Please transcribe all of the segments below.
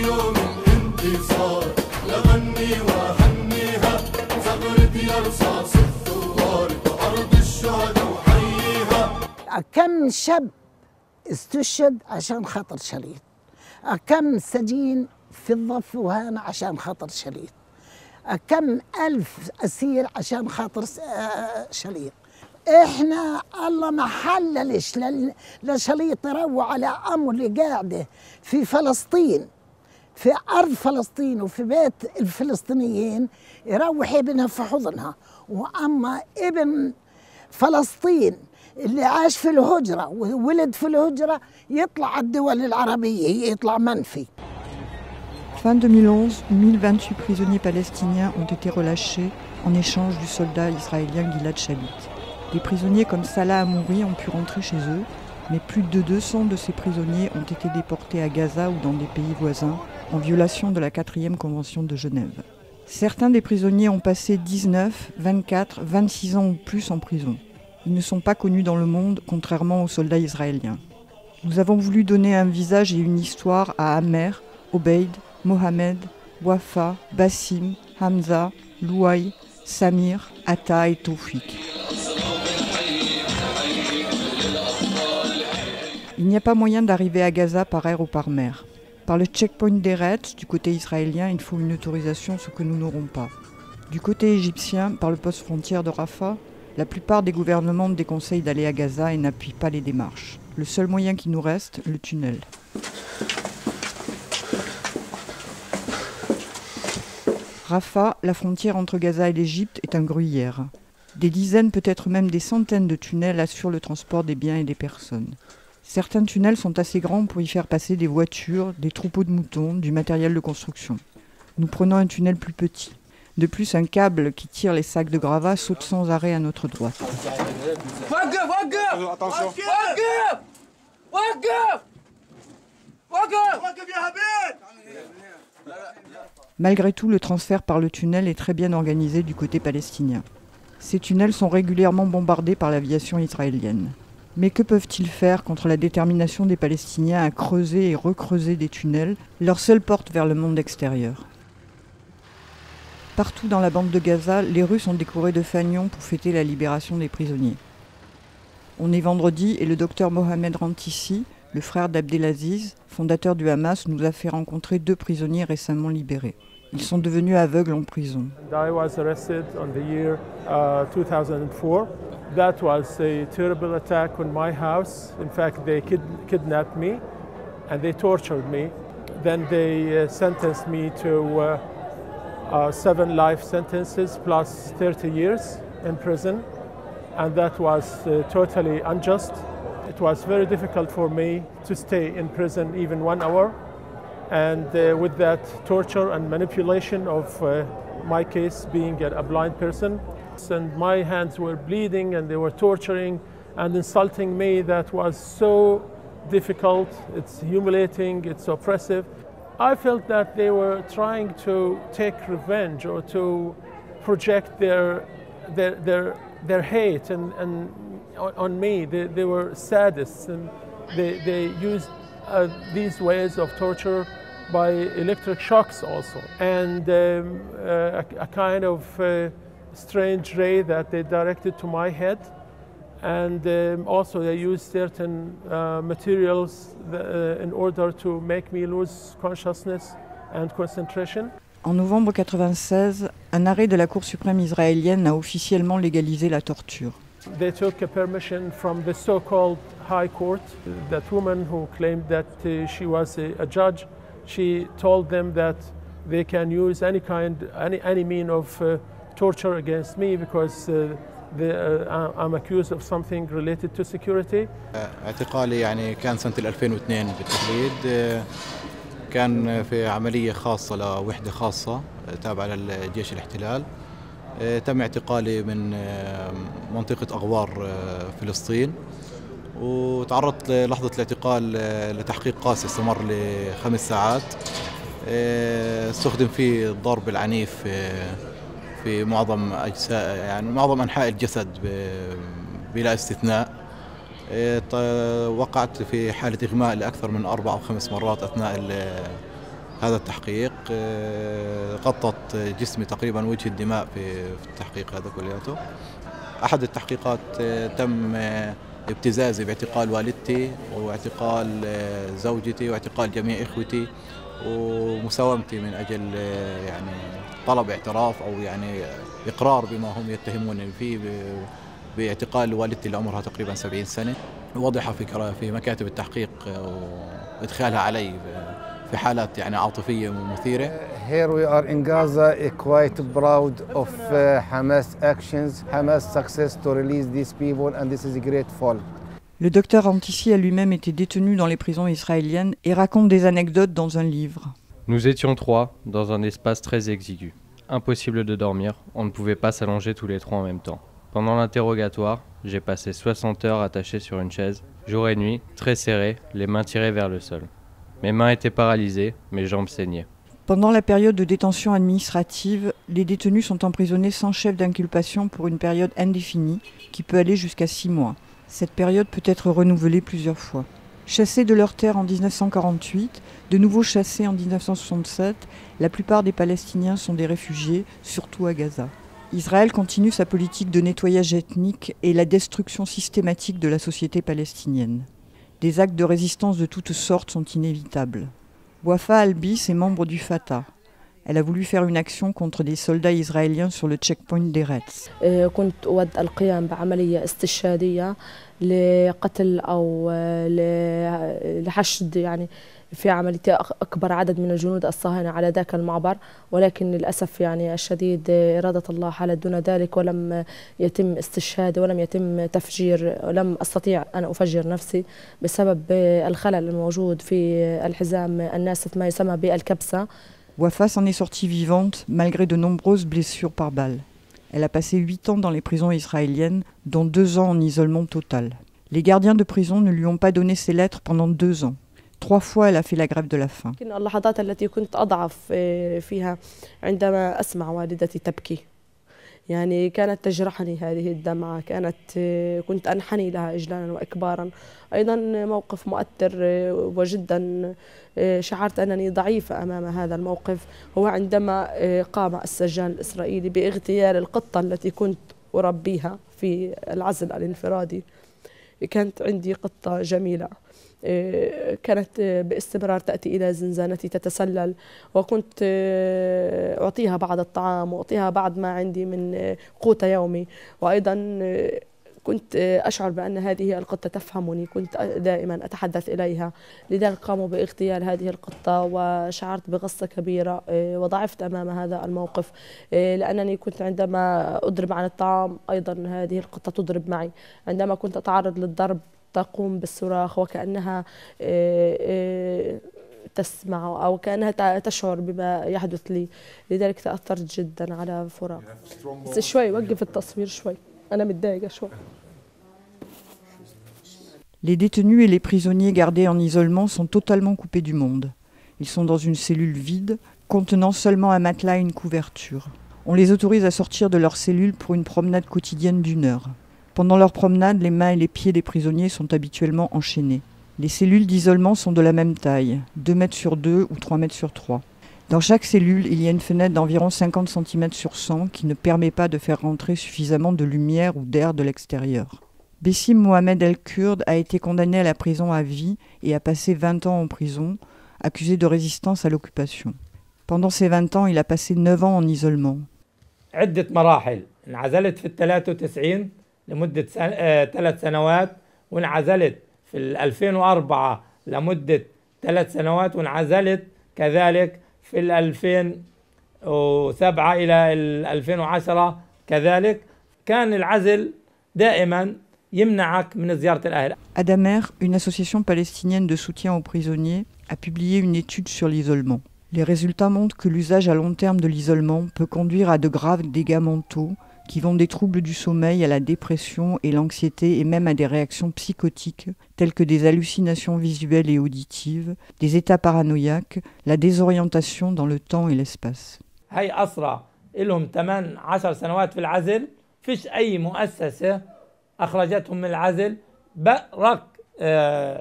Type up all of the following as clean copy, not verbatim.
يوم الانتصار لغني وأهنيها زغرة يا رصاص الثوار بأرض الشهداء وحييها. كم شاب استشهد عشان خاطر شليط، كم سجين في الضف وهان عشان خاطر شليط، كم ألف أسير عشان خاطر شليط. إحنا الله ما حللش لشليط يروع على أمه اللي قاعدة في فلسطين، في أرض فلسطين وفي بيت الفلسطينيين، يروح ابنها في حضنها. وأما ابن فلسطين اللي عاش في الهجرة وولد في الهجرة يطلع على الدول العربية يطلع منفي. Fin 2011, 1028 prisonniers palestiniens ont été relâchés en échange du soldat israélien Gilad Shalit. Des prisonniers comme Salah Hamouri ont pu rentrer chez eux, mais plus de 200 de ces prisonniers ont été déportés à Gaza ou dans des pays voisins, en violation de la 4e Convention de Genève. Certains des prisonniers ont passé 19, 24, 26 ans ou plus en prison. Ils ne sont pas connus dans le monde, contrairement aux soldats israéliens. Nous avons voulu donner un visage et une histoire à Amer, Obeid, Mohamed, Wafa, Bassim, Hamza, Louaï, Samir, Atta et Taoufik. Il n'y a pas moyen d'arriver à Gaza par air ou par mer. Par le checkpoint d'Eretz, du côté israélien, il faut une autorisation, ce que nous n'aurons pas. Du côté égyptien, par le poste frontière de Rafah, la plupart des gouvernements déconseillent d'aller à Gaza et n'appuient pas les démarches. Le seul moyen qui nous reste, le tunnel. Rafah, la frontière entre Gaza et l'Égypte, est un gruyère. Des dizaines, peut-être même des centaines de tunnels assurent le transport des biens et des personnes. Certains tunnels sont assez grands pour y faire passer des voitures, des troupeaux de moutons, du matériel de construction. Nous prenons un tunnel plus petit. De plus, un câble qui tire les sacs de gravats saute sans arrêt à notre droite. Attention. Malgré tout, le transfert par le tunnel est très bien organisé du côté palestinien. Ces tunnels sont régulièrement bombardés par l'aviation israélienne. Mais que peuvent-ils faire contre la détermination des Palestiniens à creuser et recreuser des tunnels, leur seule porte vers le monde extérieur? Partout dans la bande de Gaza, les rues sont décorées de fanions pour fêter la libération des prisonniers. On est vendredi et le docteur Mohamed Rantissi, le frère d'Abdelaziz, fondateur du Hamas, nous a fait rencontrer 2 prisonniers récemment libérés. Ils sont devenus aveugles en prison. I was arrested on the year 2004. That was a terrible attack on my house. In fact, they kidnapped me and they tortured me. Then they sentenced me to 7 life sentences plus 30 years in prison. And that was totally unjust. It was very difficult for me to stay in prison even 1 hour. And with that torture and manipulation of my case being a blind person, and my hands were bleeding and they were torturing and insulting me, that was so difficult, it's humiliating, it's oppressive. I felt that they were trying to take revenge or to project their hate and on me. They were sadists and they used these ways of torture by electric shocks also, and a kind of strange ray that they directed to my head, and also they used certain materials in order to make me lose consciousness and concentration. En novembre 1996, un arrêt de la Cour suprême israélienne a officiellement légalisé la torture. They took a permission from the so-called High Court. That woman who claimed that she was a judge, she told them that they can use any mean of torture against me because I'm accused of something related to security. اعتقالي يعني كان سنة 2002 بالتحديد، كان في عملية خاصة لوحدة خاصة تابعة للجيش الاحتلال. تم اعتقالي من منطقة أغوار فلسطين، وتعرضت للحظة الاعتقال لتحقيق قاسي استمر ل5 ساعات. استخدم فيه الضرب العنيف في معظم أجزاء، يعني معظم أنحاء الجسد بلا استثناء. وقعت في حالة إغماء لأكثر من 4 أو 5 مرات أثناء هذا التحقيق. غطت جسمي تقريبا وجه الدماء في التحقيق هذا كلياته. أحد التحقيقات تم ابتزازي باعتقال والدتي واعتقال زوجتي واعتقال جميع إخوتي ومساومتي من أجل يعني طلب اعتراف أو يعني إقرار بما هم يتهمونني فيه باعتقال والدتي اللي عمرها تقريبا 70 سنة. واضحة في مكاتب التحقيق وإدخالها علي في حالات يعني عاطفية مثيرة. Here we are in Gaza, quite proud of Hamas actions, Hamas success to release these people, and this is grateful. Le docteur Antissi a lui-même été détenu dans les prisons israéliennes et raconte des anecdotes dans un livre. Nous étions 3 dans un espace très exigu. Impossible de dormir, on ne pouvait pas s'allonger tous les 3 en même temps. Pendant l'interrogatoire, j'ai passé 60 heures attaché sur une chaise, jour et nuit, très serré, les mains tirées vers le sol. Mes mains étaient paralysées, mes jambes saignaient. Pendant la période de détention administrative, les détenus sont emprisonnés sans chef d'inculpation pour une période indéfinie qui peut aller jusqu'à 6 mois. Cette période peut être renouvelée plusieurs fois. Chassés de leurs terres en 1948, de nouveau chassés en 1967, la plupart des Palestiniens sont des réfugiés, surtout à Gaza. Israël continue sa politique de nettoyage ethnique et la destruction systématique de la société palestinienne. Des actes de résistance de toutes sortes sont inévitables. Wafa Albis est membre du Fatah. Elle a voulu faire une action contre des soldats israéliens sur le checkpoint d'Eretz. كنت أود القيام بعملية استشهادية لقتل أو لحشد يعني في عملية أكبر عدد من الجنود الصهاينة على ذاك المعبر، ولكن للأسف يعني الشديد إرادة الله حالت دون ذلك ولم يتم استشهادي ولم يتم تفجير، ولم أستطيع أن أفجر نفسي بسبب الخلل الموجود في الحزام الناسف ما يسمى بالكبسة. Wafa s'en est sortie vivante malgré de nombreuses blessures par balle. Elle a passé 8 ans dans les prisons israéliennes, dont 2 ans en isolement total. Les gardiens de prison ne lui ont pas donné ses lettres pendant 2 ans. 3 fois, elle a fait la grève de la faim. اللحظات التي كنت أضعف فيها عندما أسمع والدتي تبكي، يعني كانت تجرحني هذه الدمعة، كنت أنحني لها إجلالا وإكبارا. أيضا موقف مؤثر وجدا شعرت أنني ضعيفة أمام هذا الموقف هو عندما قام السجان الإسرائيلي باغتيال القطة التي كنت أربيها في العزل الانفرادي. كانت عندي قطة جميلة كانت باستمرار تأتي إلى زنزانتي تتسلل، وكنت أعطيها بعض الطعام وأعطيها بعض ما عندي من قوت يومي، وأيضا كنت أشعر بأن هذه القطة تفهمني، كنت دائما أتحدث إليها. لذلك قاموا باغتيال هذه القطة وشعرت بغصة كبيرة وضعفت أمام هذا الموقف، لأنني كنت عندما أضرب عن الطعام أيضا هذه القطة تضرب معي. عندما كنت أتعرض للضرب تقوم بالصراخ وكأنها تسمع أو كأنها تشعر بما يحدث لي، لذلك تأثرت جدا على فراق. بس شوي وقف التصوير شوي، أنا متضايقة شوي. Les détenus et les prisonniers gardés en isolement sont totalement coupés du monde. Ils sont dans une cellule vide, contenant seulement un matelas et une couverture. On les autorise à sortir de leur cellule pour une promenade quotidienne d'1 heure. Pendant leur promenade, les mains et les pieds des prisonniers sont habituellement enchaînés. Les cellules d'isolement sont de la même taille, 2 mètres sur 2 ou 3 mètres sur 3. Dans chaque cellule, il y a une fenêtre d'environ 50 cm sur 100 qui ne permet pas de faire rentrer suffisamment de lumière ou d'air de l'extérieur. Bessim Mohamed El-Kurd a été condamné à la prison à vie et a passé 20 ans en prison, accusé de résistance à l'occupation. Pendant ces 20 ans, il a passé 9 ans en isolement. عدة مراحل، انعزلت في 93 لمدة 3 سنوات، وانعزلت في 2004 لمدة 3 سنوات، وانعزلت كذلك في 2007 إلى 2010 كذلك. كان العزل دائما يمنعك من زيارة الأهل. Adamer, une association palestinienne de soutien aux prisonniers, a publié une étude sur l'isolement. Les résultats montrent que l'usage à long terme de l'isolement peut conduire à de graves dégâts mentaux qui vont des troubles du sommeil à la dépression et l'anxiété et même à des réactions psychotiques telles que des hallucinations visuelles et auditives, des états paranoïaques, la désorientation dans le temps et l'espace. هاي أسرى لهم 18 سنوات في العزل، فيش أي مؤسسة أخرجتهم من العزل،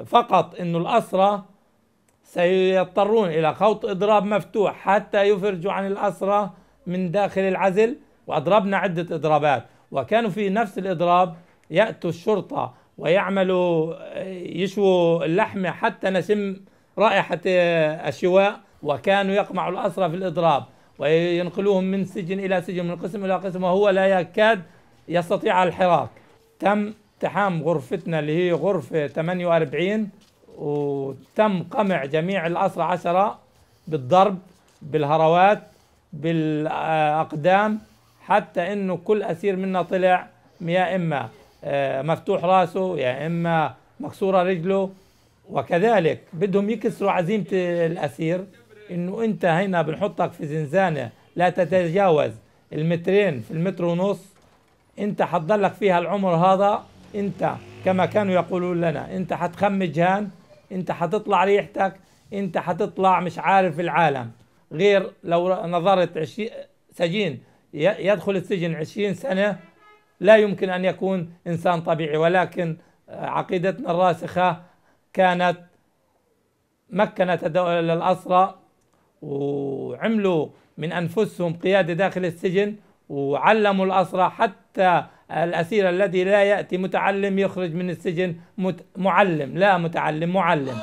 فقط إنه الأسرى سيضطرون إلى خوض إضراب مفتوح حتى يفرجوا عن الأسرى من داخل العزل. وأضربنا عدة إضرابات، وكانوا في نفس الإضراب يأتوا الشرطة ويعملوا يشووا اللحمة حتى نشم رائحة الشواء، وكانوا يقمعوا الأسرى في الإضراب وينقلوهم من سجن إلى سجن، من قسم إلى قسم، وهو لا يكاد يستطيع الحراك. تم اقتحام غرفتنا اللي هي غرفة 48، وتم قمع جميع الأسرى 10 بالضرب، بالهروات، بالأقدام، حتى إنه كل أسير منا طلع يا إما مفتوح راسه يا إما مكسورة رجله. وكذلك بدهم يكسروا عزيمة الأسير، إنه أنت هنا بنحطك في زنزانة لا تتجاوز 2 متر في 1.5 متر، أنت حتضلك فيها العمر هذا، أنت كما كانوا يقولون لنا أنت حتخمج هان، أنت حتطلع ريحتك، أنت حتطلع مش عارف العالم. غير لو نظرت سجين يدخل السجن 20 سنة لا يمكن أن يكون إنسان طبيعي، ولكن عقيدتنا الراسخة كانت مكنت الأسرى وعملوا من أنفسهم قيادة داخل السجن، وعلموا الأسرى حتى الأسير الذي لا يأتي متعلم يخرج من السجن معلم، لا متعلم، معلم.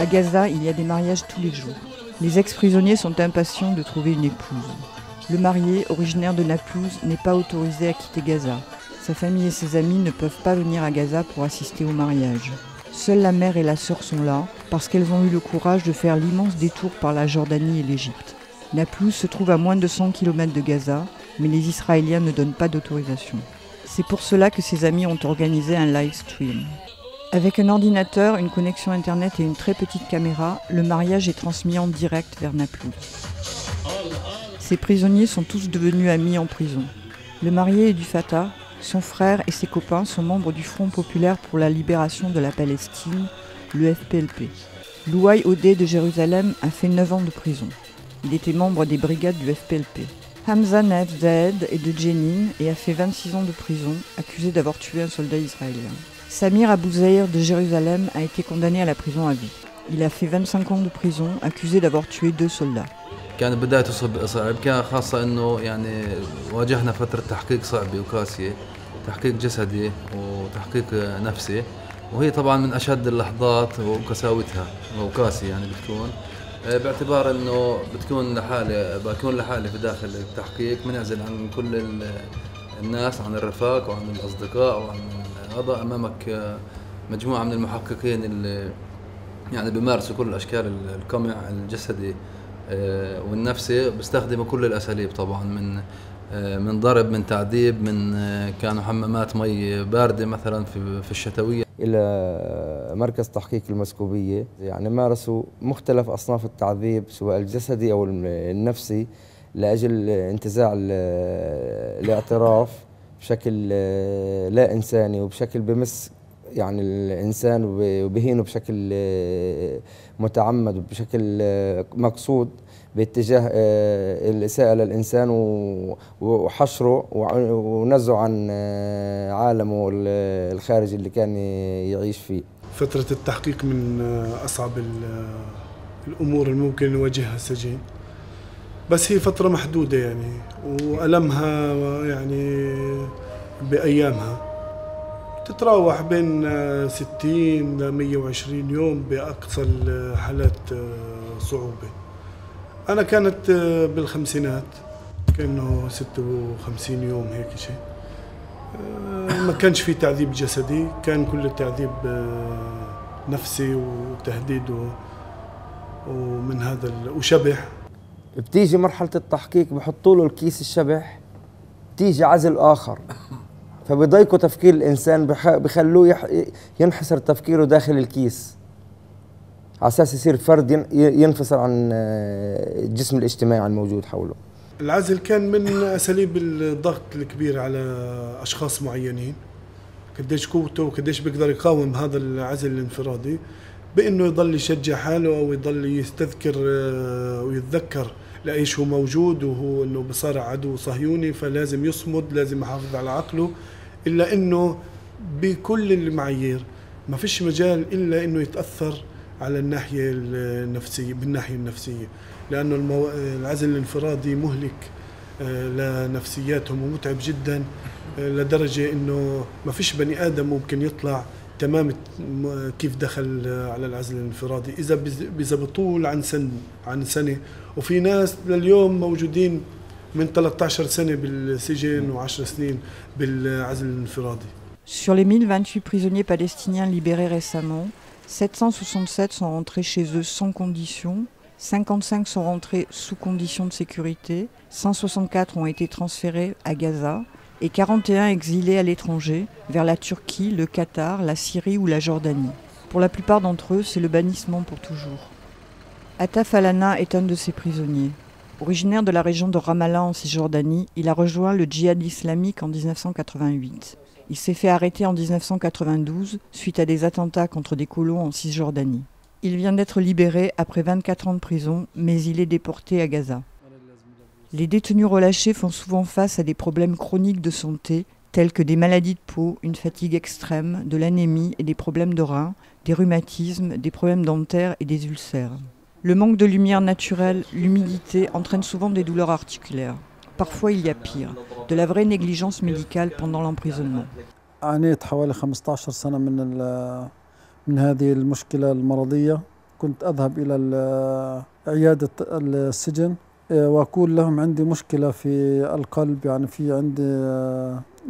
À Gaza, il y a des mariages tous les jours. Les ex-prisonniers sont impatients de trouver une épouse. Le marié, originaire de Naplouse, n'est pas autorisé à quitter Gaza. Sa famille et ses amis ne peuvent pas venir à Gaza pour assister au mariage. Seules la mère et la sœur sont là, parce qu'elles ont eu le courage de faire l'immense détour par la Jordanie et l'Égypte. Naplouse se trouve à moins de 100 km de Gaza, mais les Israéliens ne donnent pas d'autorisation. C'est pour cela que ses amis ont organisé un live stream. Avec un ordinateur, une connexion internet et une très petite caméra, le mariage est transmis en direct vers Naplouse. Ces prisonniers sont tous devenus amis en prison. Le marié est du Fatah, son frère et ses copains sont membres du Front populaire pour la libération de la Palestine, le FPLP. Louaï Odeh de Jérusalem a fait 9 ans de prison. Il était membre des brigades du FPLP. Hamza Nef Zahed est de Jenin et a fait 26 ans de prison, accusé d'avoir tué un soldat israélien. Samir Abou Zaïr de Jérusalem a été condamné à la prison à vie. Il a fait 25 ans de prison, accusé d'avoir tué 2 soldats. كان بدايته صعب، كان خاصة إنه يعني واجهنا فترة تحقيق صعبة وقاسية، تحقيق جسدي وتحقيق نفسي، وهي طبعا من أشد اللحظات وقساوتها وقاسية يعني بتكون، باعتبار إنه بكون لحالي في داخل التحقيق، منعزل عن كل الناس، عن الرفاق وعن الأصدقاء وعن هذا. أمامك مجموعة من المحققين اللي يعني بيمارسوا كل أشكال القمع الجسدي والنفسي، بيستخدموا كل الأساليب طبعا، من ضرب، من تعذيب، من كانوا حمامات مي باردة مثلا في الشتوية. إلى مركز تحقيق المسكوبية، يعني مارسوا مختلف أصناف التعذيب سواء الجسدي أو النفسي لأجل انتزاع الاعتراف بشكل لا إنساني وبشكل بمس يعني الإنسان وبهينه بشكل متعمد وبشكل مقصود باتجاه الإساءة للإنسان وحشره ونزعه عن عالمه الخارجي اللي كان يعيش فيه. فترة التحقيق من أصعب الأمور الممكن يواجهها السجين، بس هي فترة محدودة يعني، وألمها يعني بأيامها تتراوح بين 60 ل 120 يوم بأقصى الحالات صعوبة. أنا كانت بالخمسينات، كأنه 56 يوم هيك شيء. ما كانش في تعذيب جسدي، كان كل التعذيب نفسي وتهديد ومن هذا وشبح. بتيجي مرحلة التحقيق بحطوا له الكيس الشبح، بتيجي عزل آخر، فبيضيقوا تفكير الإنسان، بخلوه ينحصر تفكيره داخل الكيس على أساس يصير فرد ينفصل عن الجسم الاجتماعي الموجود حوله. العزل كان من أساليب الضغط الكبير على أشخاص معينين، قديش قوته وقديش بيقدر يقاوم هذا العزل الانفرادي، بأنه يضل يشجع حاله أو يضل يستذكر ويتذكر لإيش هو موجود، وهو أنه بصارع عدو صهيوني، فلازم يصمد، لازم يحافظ على عقله، إلا إنه بكل المعايير ما فيش مجال إلا إنه يتأثر على الناحية النفسية، بالناحية النفسية، لأنه العزل الانفرادي مهلك لنفسياتهم ومتعب جدا لدرجة إنه ما فيش بني آدم ممكن يطلع تمام كيف دخل على العزل الانفرادي إذا بيزبطوه عن سنة، وفي ناس لليوم موجودين من 13 سنة بالسجن و10 سنين بالعزل الانفرادي. Sur les 1028 prisonniers palestiniens libérés récemment, 767 sont rentrés chez eux sans condition, 55 sont rentrés sous conditions de sécurité, 164 ont été transférés à Gaza et 41 exilés à l'étranger, vers la Turquie, le Qatar, la Syrie ou la Jordanie. Pour la plupart d'entre eux, c'est le bannissement pour toujours. Ataf Alana est un de ces prisonniers. Originaire de la région de Ramallah en Cisjordanie, il a rejoint le djihad islamique en 1988. Il s'est fait arrêter en 1992 suite à des attentats contre des colons en Cisjordanie. Il vient d'être libéré après 24 ans de prison, mais il est déporté à Gaza. Les détenus relâchés font souvent face à des problèmes chroniques de santé, tels que des maladies de peau, une fatigue extrême, de l'anémie et des problèmes de reins, des rhumatismes, des problèmes dentaires et des ulcères. Le manque de lumière naturelle, l'humidité entraînent souvent des douleurs articulaires. Parfois il y a pire, de la vraie négligence médicale pendant l'emprisonnement. عانيت حوالي 15 سنة من هذه المشكلة المرضية. كنت أذهب إلى عيادة السجن وأقول لهم عندي مشكلة في القلب، يعني في عندي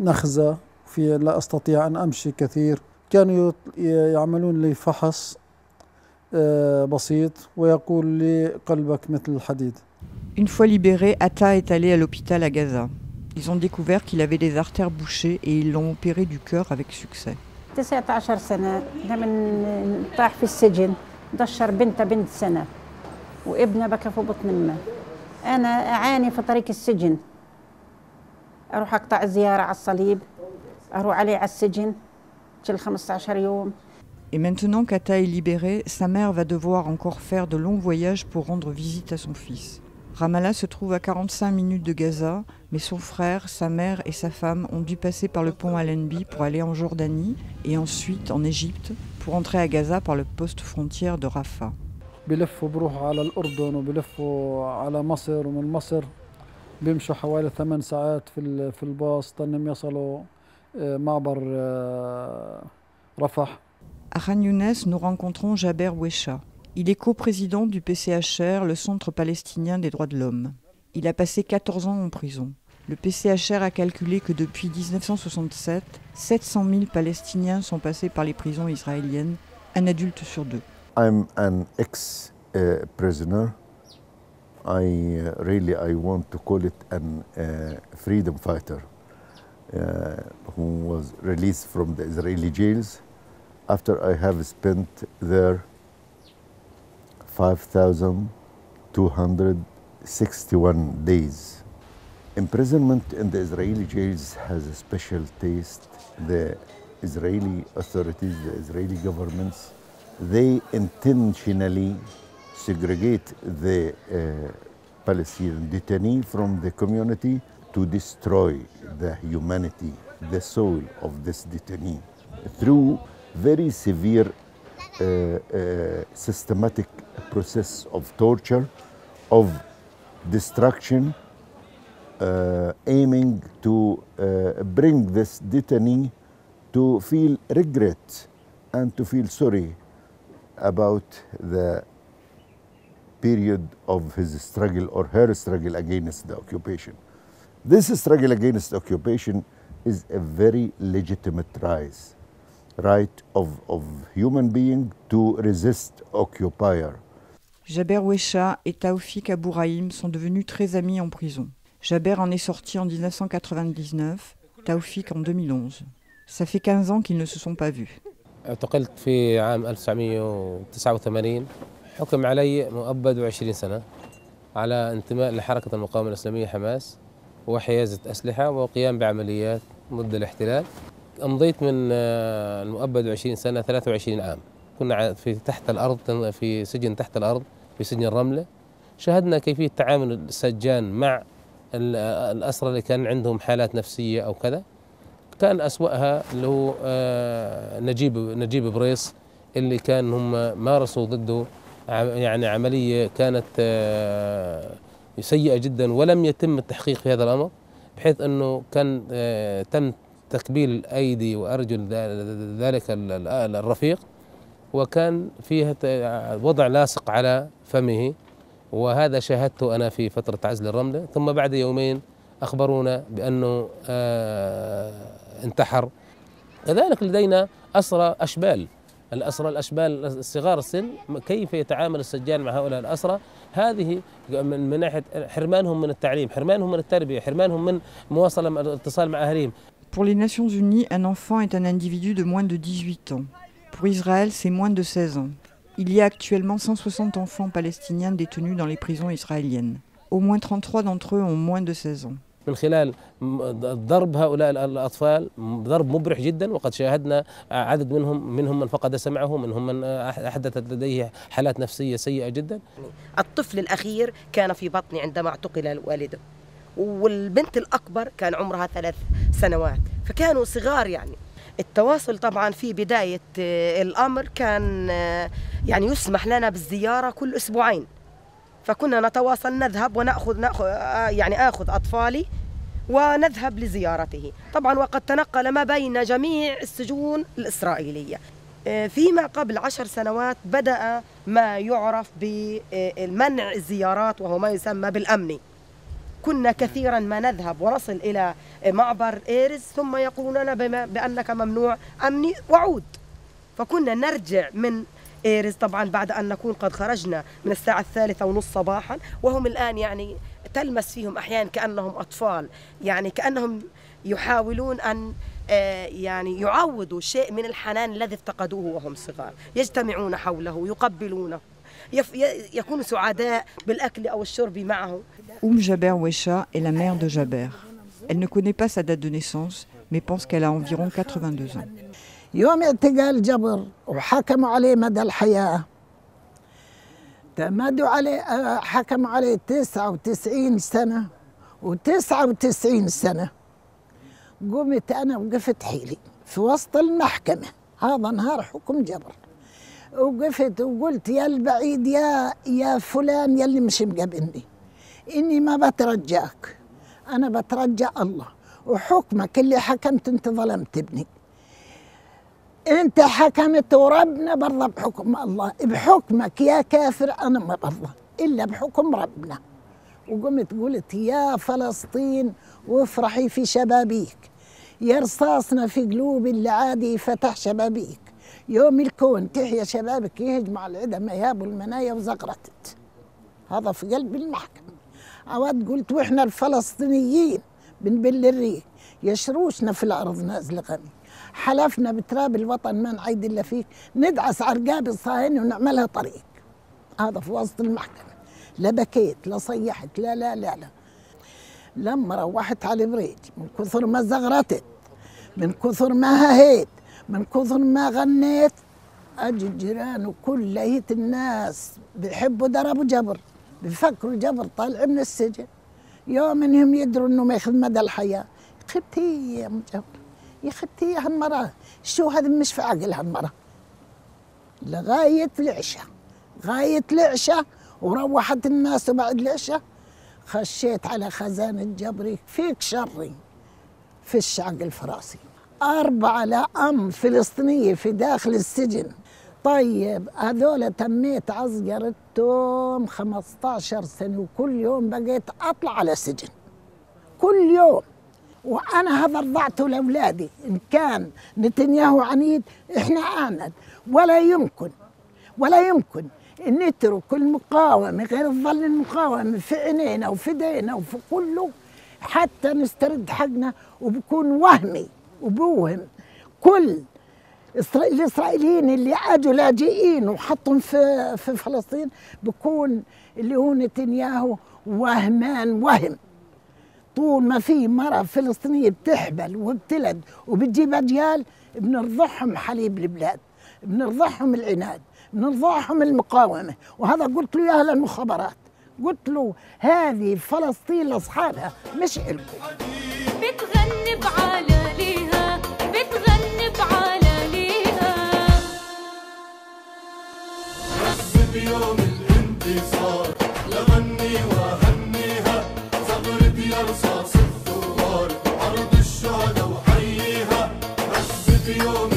نخزة، لا أستطيع أن أمشي كثير. كانوا يعملون لي فحص بسيط ويقول لي قلبك مثل الحديد. Une fois libéré, Atta est allé à l'hôpital à Gaza. Ils ont découvert qu'il avait des artères bouchées et ils l'ont opéré du cœur avec succès. 19 سنة لمن طاح في السجن دشر بنت سنة وابنه بكى في بطن امه. أنا أعاني في طريق السجن، أروح أقطع زيارة على الصليب، أروح عليه على السجن كل 15 يوم. Et maintenant qu'Atta est libéré, sa mère va devoir encore faire de longs voyages pour rendre visite à son fils. Ramallah se trouve à 45 minutes de Gaza, mais son frère, sa mère et sa femme ont dû passer par le pont Allenby pour aller en Jordanie et ensuite en Égypte pour entrer à Gaza par le poste frontière de Rafah. بلفوا بروحوا على الأردن وبلفوا على مصر، ومن مصر بيمشوا حوالي 8 ساعات في الباص لأنهم يصلوا معبر رفح. À Khan Younes, nous rencontrons Jaber Wesha. Il est coprésident du PCHR, le Centre palestinien des droits de l'homme. Il a passé 14 ans en prison. Le PCHR a calculé que depuis 1967, 700 000 Palestiniens sont passés par les prisons israéliennes, un adulte sur deux. I'm an ex-prisoner. I want to call it an freedom fighter who was released from the Israeli jails after I have spent there 5,261 days. Imprisonment in the Israeli jails has a special taste. The Israeli authorities, the Israeli governments, they intentionally segregate the Palestinian detainee from the community to destroy the humanity, the soul of this detainee through very severe systematic process of torture, of destruction, aiming to bring this detainee to feel regret and to feel sorry about the period of his struggle or her struggle against the occupation. This struggle against occupation is a very legitimate right of human being to resist occupier. Jaber Wesha et Taoufik Abouraïm sont devenus très amis en prison. Jaber en est sorti en 1999, Taoufik en 2011. Ça fait 15 ans qu'ils ne se sont pas vus. اعتقلت في عام 1989 حكم علي مؤبد 20 سنة على انتماء لحركة المقاومة الإسلامية حماس وحيازة أسلحة وقيام بعمليات ضد الاحتلال. أمضيت من المؤبد 20 سنة 23 عام. كنا في تحت الأرض في سجن تحت الأرض في سجن الرملة. شاهدنا كيفية تعامل السجان مع الأسرى اللي كان عندهم حالات نفسية أو كذا. كان أسوأها اللي هو نجيب بريس، اللي كان هم مارسوا ضده يعني عملية كانت سيئة جدا، ولم يتم التحقيق في هذا الأمر، بحيث أنه كان تم تكبيل أيدي وأرجل ذلك الرفيق، وكان فيها وضع لاصق على فمه، وهذا شاهدته أنا في فترة عزل الرملة. ثم بعد يومين أخبرونا بأنه انتحر. كذلك لدينا أسرى أشبال، الأشبال الصغار السن، كيف يتعامل السجان مع هؤلاء الأسرى؟ هذه من ناحية حرمانهم من التعليم، حرمانهم من التربية، حرمانهم من مواصلة الاتصال مع أهليهم. Pour les Nations Unies, un enfant est un individu de moins de 18 ans. Pour Israël, c'est moins de 16 ans. Il y a actuellement 160 enfants palestiniens détenus dans les prisons israéliennes. Au moins 33 d'entre eux ont moins de 16 ans. من خلال ضرب هؤلاء الأطفال ضرب مبرح جدا، وقد شاهدنا عدد منهم من فقد سمعه، منهم من أحدثت لديه حالات نفسية سيئة جدا. الطفل الأخير كان في بطني عندما اعتقل والده، والبنت الأكبر كان عمرها 3 سنوات، فكانوا صغار. يعني التواصل طبعا في بداية الأمر كان يعني يسمح لنا بالزيارة كل أسبوعين، فكنا نتواصل، نذهب ونأخذ يعني آخذ أطفالي ونذهب لزيارته. طبعا وقد تنقل ما بين جميع السجون الإسرائيلية. فيما قبل 10 سنوات بدأ ما يعرف بالمنع الزيارات، وهو ما يسمى بالأمني. كنا كثيرا ما نذهب ونصل إلى معبر إيرز ثم يقولون لنا بأنك ممنوع أمني وعود، فكنا نرجع من إيرز طبعا بعد أن نكون قد خرجنا من الساعة 3:30 صباحا، وهم الآن يعني تلمس فيهم أحيانا كأنهم أطفال، يعني كأنهم يحاولون أن يعني يعوضوا شيء من الحنان الذي افتقدوه وهم صغار، يجتمعون حوله يقبلونه، يكونوا سعداء بالأكل أو الشرب معه. Jaber Wesha est la mère de Jaber. Elle ne connaît pas sa date de naissance, mais pense qu'elle a environ 82 ans. يوم اعتقال جبر وحكموا عليه مدى الحياة، تمدوا عليه حكموا عليه 99 سنة و99 سنة. قمت أنا وقفت حيلي في وسط المحكمة، هذا نهار حكم جبر، وقفت وقلت يا البعيد يا فلان يلي مش مقابلني، إني ما بترجاك، أنا بترجى الله وحكمك اللي حكمت أنت ظلمت ابني، أنت حكمت وربنا برضى بحكم الله، بحكمك يا كافر أنا ما برضى إلا بحكم ربنا. وقمت قلت يا فلسطين وافرحي في شبابيك، يا رصاصنا في قلوب اللي عادي فتح شبابيك، يوم الكون تحيا شبابك يهجمع العدا مياب المنايا وزغرتت. هذا في قلب المحكمة. عواد قلت واحنا الفلسطينيين بنبل الريق يشروشنا في الأرض نازل غني، حلفنا بتراب الوطن ما نعيد إلا فيك، ندعس عرقاب الصهاينة ونعملها طريق. هذا في وسط المحكمة، لا بكيت لا صيحت لا لا لا لا. لما روحت على بريج من كثر ما زغرتت، من كثر ما ههيت، من كثر ما غنيت، أجي الجيران وكل لقيت الناس بيحبوا ضربوا جبر، بفكروا جبر طالع من السجن، يوم انهم يدروا انه ما ياخذ مدى الحياه. خبتي يا ام جبر، يا خبتي يا هالمراه، شو هذا مش في عقل هالمراه. لغايه العشاء، غايه العشاء وروحت الناس، وبعد العشاء خشيت على خزانه جبري فيك شري في الشعق الفراسي. 4 لأم فلسطينيه في داخل السجن. طيب هذول تميت عزقرتهم 15 سنة، وكل يوم بقيت أطلع على سجن كل يوم، وأنا هذا رضعته لأولادي. إن كان نتنياهو عنيد إحنا آمد، ولا يمكن أن نترك المقاومة غير ظل المقاومة في عينينا وفي دينا وفي كله حتى نسترد حقنا، وبكون وهمي وبوهم كل الإسرائيليين اللي أجوا لاجئين وحطهم في فلسطين، بكون اللي هو نتنياهو وهم طول ما في مرأة فلسطينية بتحبل وبتلد وبتجيب أجيال، بنرضعهم حليب البلاد، بنرضعهم العناد، بنرضعهم المقاومة. وهذا قلت له يا أهل المخابرات، قلت له هذه فلسطين لأصحابها مش إلكم. بتغني بعلاليها يوم الانتصار لغني وهنيها زغرت يا رصاص الثوار أرض الشهداء وحييها هزت يوم